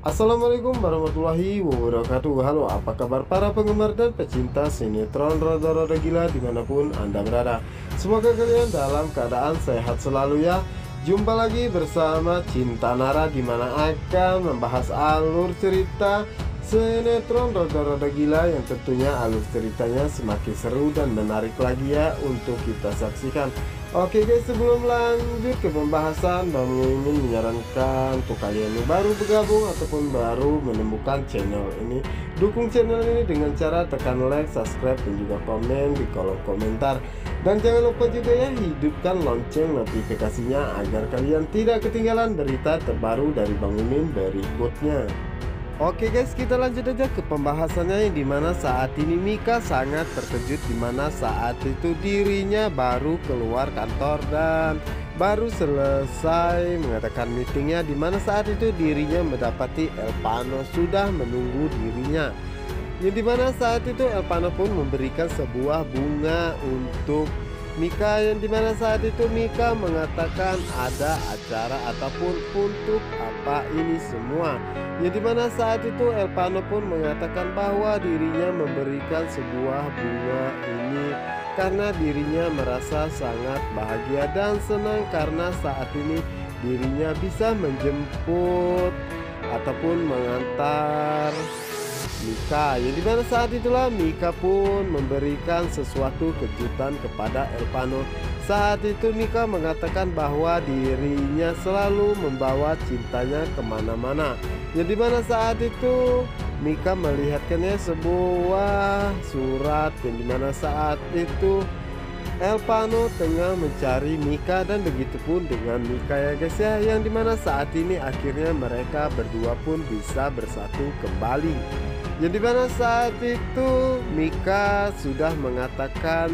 Assalamualaikum warahmatullahi wabarakatuh. Halo, apa kabar para penggemar dan pecinta sinetron Roda-Roda Gila dimanapun Anda berada. Semoga kalian dalam keadaan sehat selalu ya. Jumpa lagi bersama Cinta Nara, dimana akan membahas alur cerita sinetron Roda-Roda Gila yang tentunya alur ceritanya semakin seru dan menarik lagi ya untuk kita saksikan. Oke guys, sebelum lanjut ke pembahasan, Bang ingin menyarankan untuk kalian yang baru bergabung ataupun baru menemukan channel ini, dukung channel ini dengan cara tekan like, subscribe, dan juga komen di kolom komentar. Dan jangan lupa juga ya, hidupkan lonceng notifikasinya agar kalian tidak ketinggalan berita terbaru dari Bang Mimin berikutnya. Oke guys, kita lanjut aja ke pembahasannya, yang dimana saat ini Mika sangat terkejut, dimana saat itu dirinya baru keluar kantor dan baru selesai mengadakan meetingnya, dimana saat itu dirinya mendapati Elpano sudah menunggu dirinya, yang dimana saat itu Elpano pun memberikan sebuah bunga untuk Mika, yang dimana saat itu Mika mengatakan ada acara ataupun untuk apa ini semua, yang dimana saat itu Elpano pun mengatakan bahwa dirinya memberikan sebuah bunga ini karena dirinya merasa sangat bahagia dan senang karena saat ini dirinya bisa menjemput ataupun mengantar Mika, yang dimana saat itulah Mika pun memberikan sesuatu kejutan kepada Elpano. Saat itu Mika mengatakan bahwa dirinya selalu membawa cintanya kemana-mana, yang dimana saat itu Mika melihatkannya sebuah surat, yang dimana saat itu Elpano tengah mencari Mika, dan begitupun dengan Mika ya guys ya, yang dimana saat ini akhirnya mereka berdua pun bisa bersatu kembali, yang dimana saat itu Mika sudah mengatakan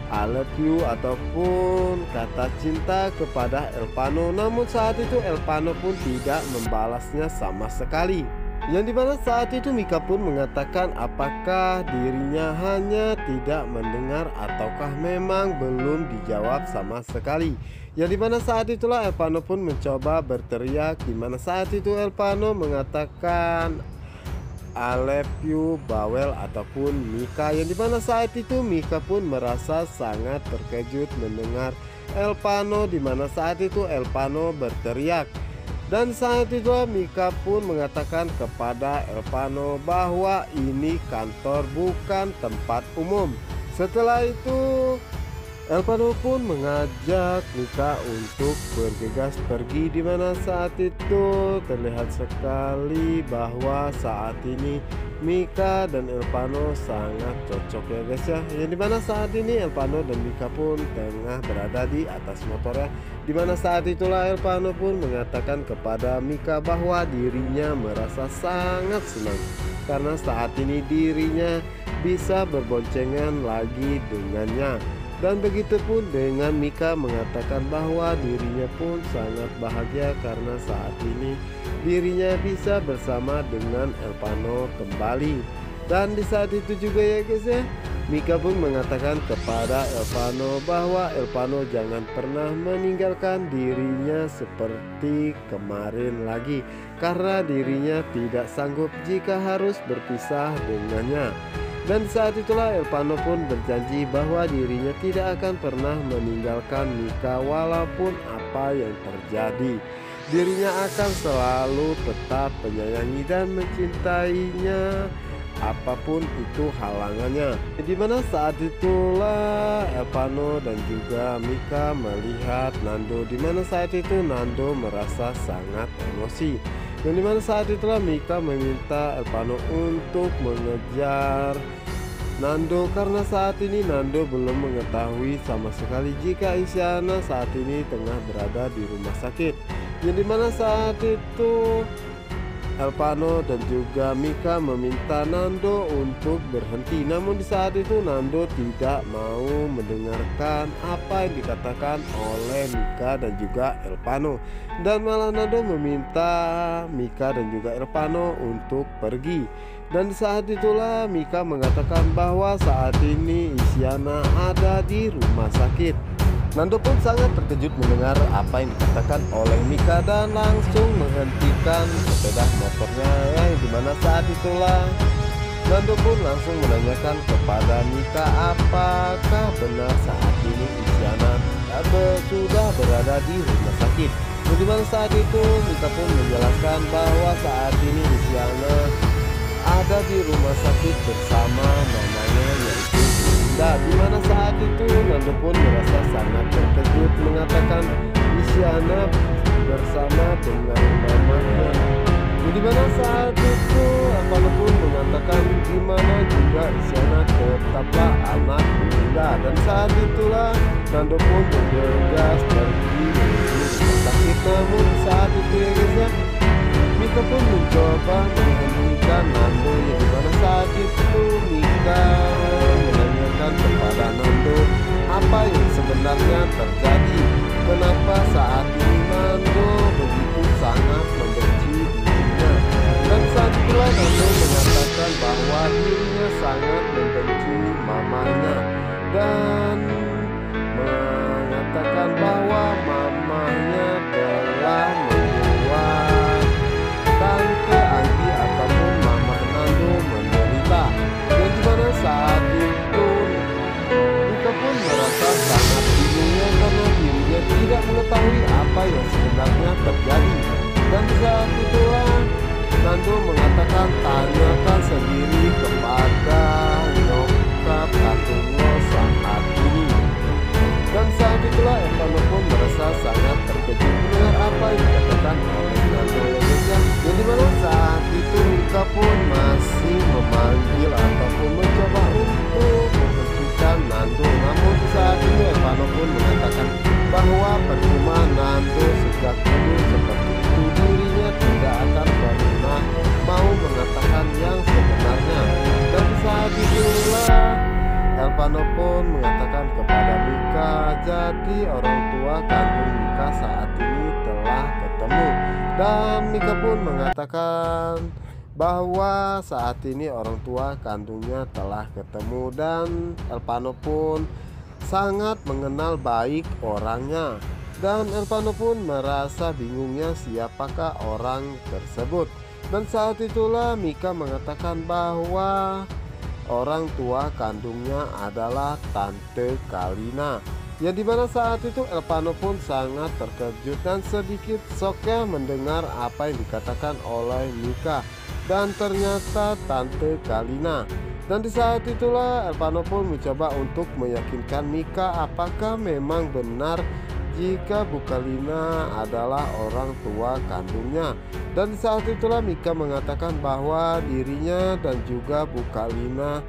I love you ataupun kata cinta kepada Elpano, namun saat itu Elpano pun tidak membalasnya sama sekali, yang dimana saat itu Mika pun mengatakan apakah dirinya hanya tidak mendengar ataukah memang belum dijawab sama sekali, yang dimana saat itulah Elpano pun mencoba berteriak, dimana saat itu Elpano mengatakan I love you bawel ataupun Mika, yang dimana saat itu Mika pun merasa sangat terkejut mendengar Elpano, dimana saat itu Elpano berteriak. Dan saat itu Mika pun mengatakan kepada Elpano bahwa ini kantor bukan tempat umum. Setelah itu Elpano pun mengajak Mika untuk bergegas pergi, dimana saat itu terlihat sekali bahwa saat ini Mika dan Elpano sangat cocok ya guys ya, yang dimana saat ini Elpano dan Mika pun tengah berada di atas motornya, dimana saat itulah Elpano pun mengatakan kepada Mika bahwa dirinya merasa sangat senang karena saat ini dirinya bisa berboncengan lagi dengannya. Dan begitupun dengan Mika mengatakan bahwa dirinya pun sangat bahagia karena saat ini dirinya bisa bersama dengan Elpano kembali. Dan di saat itu juga ya guys ya, Mika pun mengatakan kepada Elpano bahwa Elpano jangan pernah meninggalkan dirinya seperti kemarin lagi, karena dirinya tidak sanggup jika harus berpisah dengannya. Dan saat itulah Elpano pun berjanji bahwa dirinya tidak akan pernah meninggalkan Mika walaupun apa yang terjadi. Dirinya akan selalu tetap menyayangi dan mencintainya apapun itu halangannya. Dimana saat itulah Elpano dan juga Mika melihat Nando, dimana saat itu Nando merasa sangat emosi. Dan dimana saat itulah Mika meminta Elpano untuk mengejar Nando karena saat ini Nando belum mengetahui sama sekali jika Isyana saat ini tengah berada di rumah sakit, yang dimana saat itu Elpano dan juga Mika meminta Nando untuk berhenti, namun di saat itu Nando tidak mau mendengarkan apa yang dikatakan oleh Mika dan juga Elpano, dan malah Nando meminta Mika dan juga Elpano untuk pergi. Dan saat itulah Mika mengatakan bahwa saat ini Isyana ada di rumah sakit. Nando pun sangat terkejut mendengar apa yang dikatakan oleh Mika dan langsung menghentikan sepeda motornya, dimana saat itulah Nando pun langsung menanyakan kepada Mika apakah benar saat ini Isyana sudah berada di rumah sakit. Dimana saat itu Mika pun menjelaskan bahwa saat ini Isyana ada di rumah sakit bersama mamanya yaitu Bunda. Dimana saat itu Nando pun merasa sangat terkejut mengatakan Isyana bersama dengan mamanya. Dimana saat itu Alvano pun mengatakan gimana juga Isyana tetaplah anak Bunda. Dan saat itulah Nando pun bergegas pergi menuju rumah sakit. Namun saat itu ya guys ya, Mika pun mencoba menghentikan Nando, dimana saat itu Mika menanyakan kepada Nando apa yang sebenarnya terjadi. Kenapa saat ini Nando begitu sangat membenci dirinya. Dan saat itulah Nando mengatakan bahwa dirinya sangat membenci mamanya dan mengatakan bahwa mamanya telah membuat Tante Anggi ataupun mama Nando menderita. Dan dimana saat itu Mika pun merasa sangat bingungnya karena dirinya tidak mengetahui apa yang sebenarnya terjadi. Dan saat itulah Nando mengatakan tanyakan sendiri kepada nyokap kandung lo saat ini. Dan saat itulah Alvano pun merasa sangat terkejut mendengar apa yang dikatakan oleh Nando ya guys ya. Jadi mana saat itu Mika pun masih memanggil ataupun mencoba untuk menghentikan Nando. Namun saat ini Alvano pun mengatakan bahwa percuma Nando sejak dulu seperti itu, dirinya tidak akan pernah mau mengatakan yang sebenarnya. Dan saat itulah Alvano pun mengatakan kepada Mika, jadi orang tua kandung Mika saat ini telah ketemu. Dan Mika pun mengatakan bahwa saat ini orang tua kandungnya telah ketemu dan Alvano pun sangat mengenal baik orangnya. Dan Alvano pun merasa bingungnya siapakah orang tersebut. Dan saat itulah Mika mengatakan bahwa orang tua kandungnya adalah Tante Kalina. Yang dimana saat itu Alvano pun sangat terkejut dan sedikit shocknya mendengar apa yang dikatakan oleh Mika. Dan ternyata Tante Kalina. Dan di saat itulah Alvano pun mencoba untuk meyakinkan Mika apakah memang benar jika Bu Kalina adalah orang tua kandungnya. Dan saat itulah Mika mengatakan bahwa dirinya dan juga Bu Kalina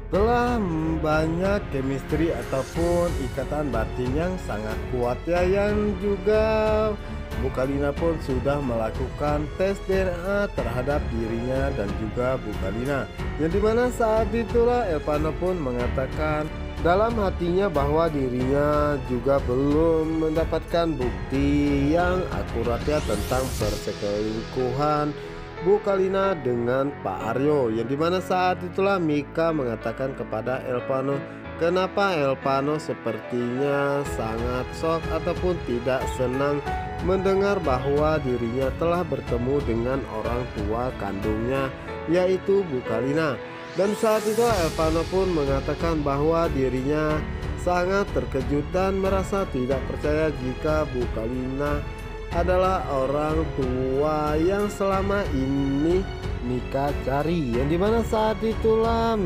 telah banyak chemistry ataupun ikatan batin yang sangat kuat ya, yang juga Bu Kalina pun sudah melakukan tes DNA terhadap dirinya dan juga Bu Kalina. Yang dimana saat itulah Alvano pun mengatakan dalam hatinya bahwa dirinya juga belum mendapatkan bukti yang akuratnya tentang perselingkuhan Bu Kalina dengan Pak Aryo. Yang dimana saat itulah Mika mengatakan kepada Alvano, kenapa Alvano sepertinya sangat shock ataupun tidak senang mendengar bahwa dirinya telah bertemu dengan orang tua kandungnya yaitu Bu Kalina. Dan saat itu Alvano pun mengatakan bahwa dirinya sangat terkejut dan merasa tidak percaya jika Bu Kalina adalah orang tua yang selama ini Mika cari. Yang dimana saat itulah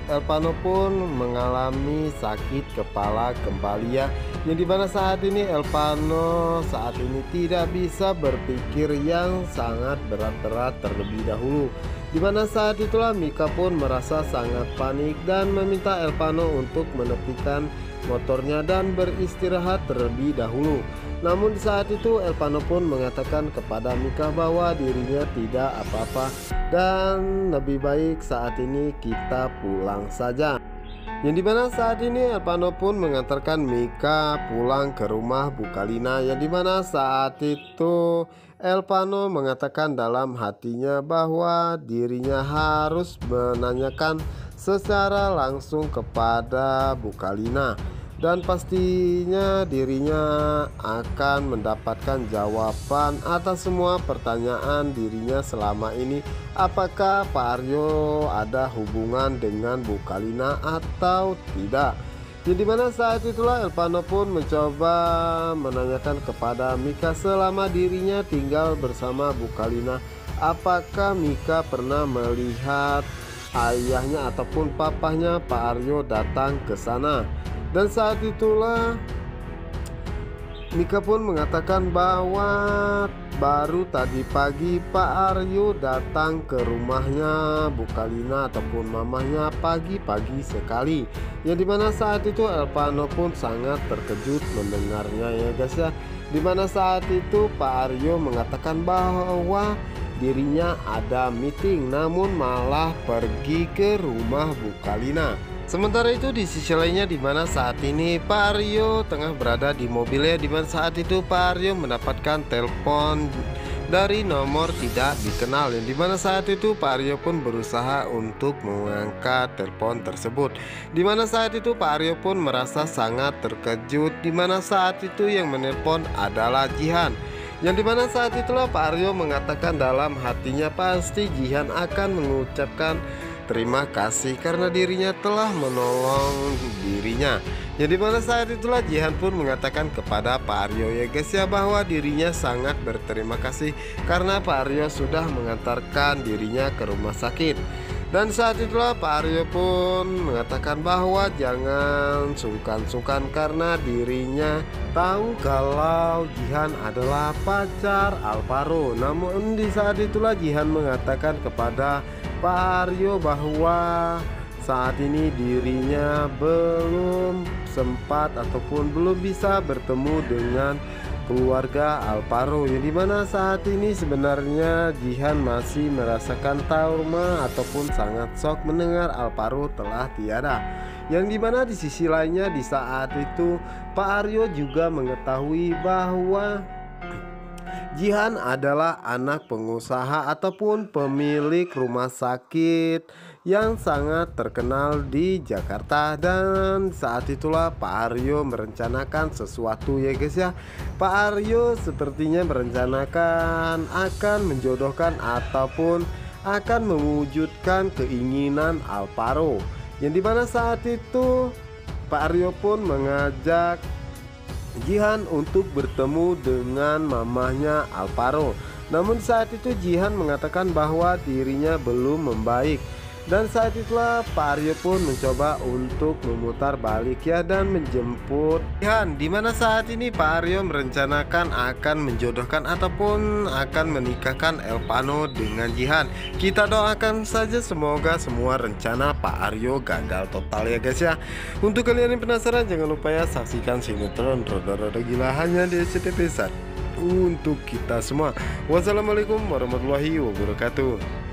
Alvano pun mengalami sakit kepala kembali ya. Yang dimana saat ini Alvano saat ini tidak bisa berpikir yang sangat berat-berat terlebih dahulu. Dimana saat itulah Mika pun merasa sangat panik dan meminta Alvano untuk menepikan motornya dan beristirahat terlebih dahulu. Namun saat itu Alvano pun mengatakan kepada Mika bahwa dirinya tidak apa-apa dan lebih baik saat ini kita pulang saja. Yang dimana saat ini Alvano pun mengantarkan Mika pulang ke rumah Bu Kalina. Yang dimana saat itu Alvano mengatakan dalam hatinya bahwa dirinya harus menanyakan secara langsung kepada Bu Kalina. dan pastinya dirinya akan mendapatkan jawaban atas semua pertanyaan dirinya selama ini. Apakah Pak Aryo ada hubungan dengan Bu Kalina atau tidak? Jadi mana saat itulah Elvano pun mencoba menanyakan kepada Mika selama dirinya tinggal bersama Bu Kalina, apakah Mika pernah melihat ayahnya ataupun papahnya Pak Aryo datang ke sana. Dan saat itulah Mika pun mengatakan bahwa baru tadi pagi Pak Aryo datang ke rumahnya Bu Kalina ataupun mamahnya pagi-pagi sekali. Yang dimana saat itu Elvano pun sangat terkejut mendengarnya ya guys ya. Dimana saat itu Pak Aryo mengatakan bahwa dirinya ada meeting namun malah pergi ke rumah Bu Kalina. Sementara itu di sisi lainnya dimana saat ini Pak Aryo tengah berada di mobilnya, dimana saat itu Pak Aryo mendapatkan telepon dari nomor tidak dikenal, yang dimana saat itu Pak Aryo pun berusaha untuk mengangkat telepon tersebut. Dimana saat itu Pak Aryo pun merasa sangat terkejut, dimana saat itu yang menelpon adalah Jihan. Yang dimana saat itulah Pak Aryo mengatakan dalam hatinya pasti Jihan akan mengucapkan terima kasih karena dirinya telah menolong dirinya. Yang dimana saat itulah Jihan pun mengatakan kepada Pak Aryo ya guys ya, bahwa dirinya sangat berterima kasih karena Pak Aryo sudah mengantarkan dirinya ke rumah sakit. Dan saat itulah Pak Aryo pun mengatakan bahwa jangan sungkan-sungkan karena dirinya tahu kalau Jihan adalah pacar Alvaro. Namun di saat itulah Jihan mengatakan kepada Pak Aryo bahwa saat ini dirinya belum sempat ataupun belum bisa bertemu dengan keluarga Alvaro, yang dimana saat ini sebenarnya Jihan masih merasakan trauma ataupun sangat shock mendengar Alvaro telah tiada. Yang dimana di sisi lainnya di saat itu Pak Aryo juga mengetahui bahwa Jihan adalah anak pengusaha ataupun pemilik rumah sakit yang sangat terkenal di Jakarta. Dan saat itulah Pak Aryo merencanakan sesuatu ya guys ya. Pak Aryo sepertinya merencanakan akan menjodohkan ataupun akan mewujudkan keinginan Alvaro, yang dimana saat itu Pak Aryo pun mengajak Jihan untuk bertemu dengan mamahnya Alvaro. Namun saat itu Jihan mengatakan bahwa dirinya belum membaik. Dan saat itulah Pak Aryo pun mencoba untuk memutar balik ya dan menjemput Jihan, dimana saat ini Pak Aryo merencanakan akan menjodohkan ataupun akan menikahkan Elvano dengan Jihan. Kita doakan saja semoga semua rencana Pak Aryo gagal total ya guys ya. Untuk kalian yang penasaran jangan lupa ya saksikan sinetron Roda-Roda Gila hanya di SCTV 1 untuk kita semua. Wassalamualaikum warahmatullahi wabarakatuh.